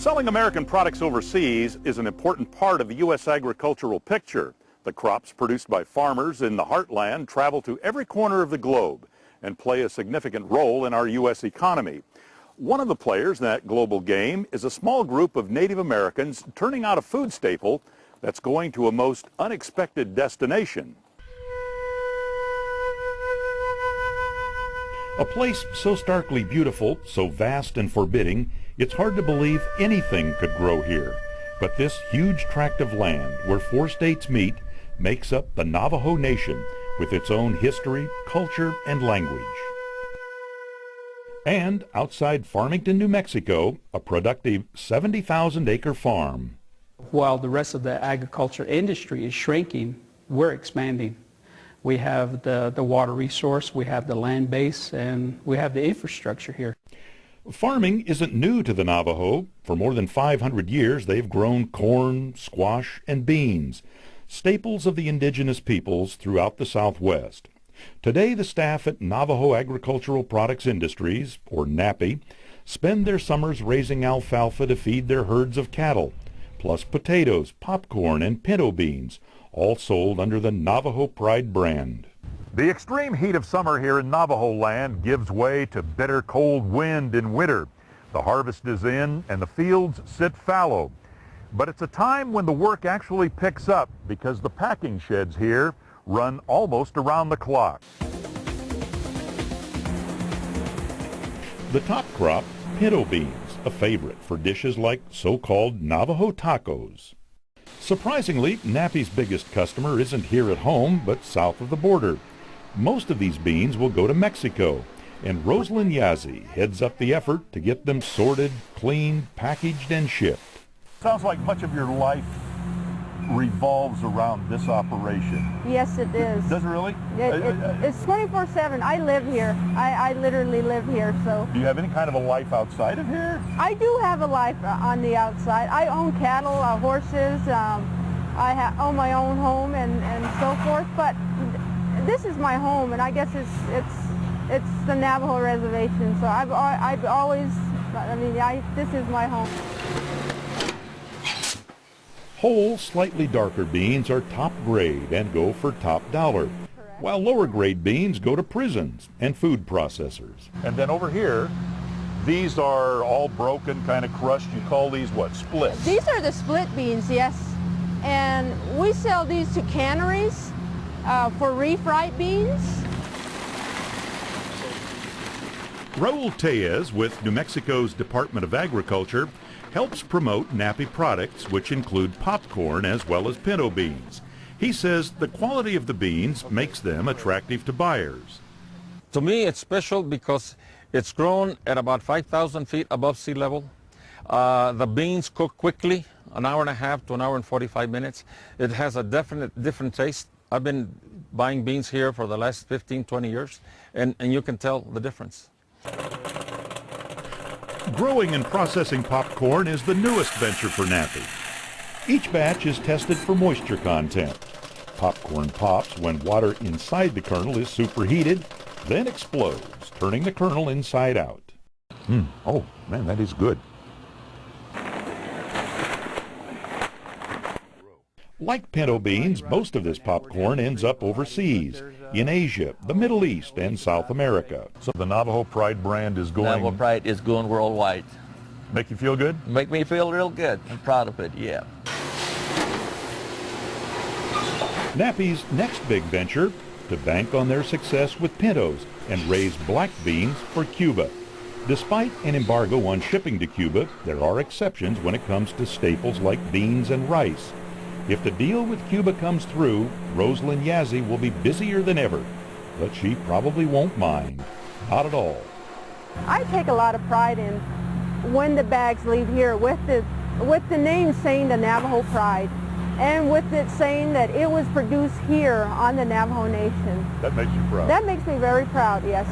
Selling American products overseas is an important part of the U.S. agricultural picture. The crops produced by farmers in the heartland travel to every corner of the globe and play a significant role in our U.S. economy. One of the players in that global game is a small group of Native Americans turning out a food staple that's going to a most unexpected destination. A place so starkly beautiful, so vast and forbidding, it's hard to believe anything could grow here. But this huge tract of land where 4 states meet makes up the Navajo Nation with its own history, culture, and language. And outside Farmington, New Mexico, a productive 70,000-acre farm. While the rest of the agriculture industry is shrinking, we're expanding. We have the water resource, we have the land base, and we have the infrastructure here. Farming isn't new to the Navajo. For more than 500 years, they've grown corn, squash, and beans, staples of the indigenous peoples throughout the Southwest. Today, the staff at Navajo Agricultural Products Industries, or NAPI, spend their summers raising alfalfa to feed their herds of cattle, plus potatoes, popcorn, and pinto beans, all sold under the Navajo Pride brand. The extreme heat of summer here in Navajo land gives way to bitter cold wind in winter. The harvest is in and the fields sit fallow. But it's a time when the work actually picks up because the packing sheds here run almost around the clock. The top crop, pinto beans, a favorite for dishes like so-called Navajo tacos. Surprisingly, NAPI's biggest customer isn't here at home, but south of the border. Most of these beans will go to Mexico, and Rosalind Yazzie heads up the effort to get them sorted, cleaned, packaged, and shipped. Sounds like much of your life revolves around this operation. Yes, it is. Does it really? It's 24/7. I live here. I literally live here. So. Do you have any kind of a life outside of here? I do have a life on the outside. I own cattle, horses. I own my own home and so forth. But this is my home, and I guess it's the Navajo reservation. So I've always. This is my home. Whole, slightly darker beans are top grade and go for top dollar, while lower grade beans go to prisons and food processors. And then over here, these are all broken, kind of crushed. You call these what, splits? These are the split beans, yes. And we sell these to canneries for refried beans. Raul Tellez with New Mexico's Department of Agriculture helps promote NAPI products, which include popcorn as well as pinto beans. He says the quality of the beans makes them attractive to buyers. To me, it's special because it's grown at about 5,000 feet above sea level. The beans cook quickly, an hour and a half to an hour and 45 minutes. It has a different taste. I've been buying beans here for the last 15, 20 years, and you can tell the difference. Growing and processing popcorn is the newest venture for NAPI. Each batch is tested for moisture content. Popcorn pops when water inside the kernel is superheated, then explodes, turning the kernel inside out. Oh, man, that is good. Like pinto beans, most of this popcorn ends up overseas, in Asia, the Middle East, and South America. So the Navajo Pride brand is going... Navajo Pride is going worldwide. Make you feel good? Make me feel real good. I'm proud of it, yeah. NAPI's next big venture, to bank on their success with pintos and raise black beans for Cuba. Despite an embargo on shipping to Cuba, there are exceptions when it comes to staples like beans and rice. If the deal with Cuba comes through, Rosalind Yazzie will be busier than ever, but she probably won't mind. Not at all. I take a lot of pride in when the bags leave here with the name saying the Navajo Pride, and with it saying that it was produced here on the Navajo Nation. That makes you proud? That makes me very proud, yes.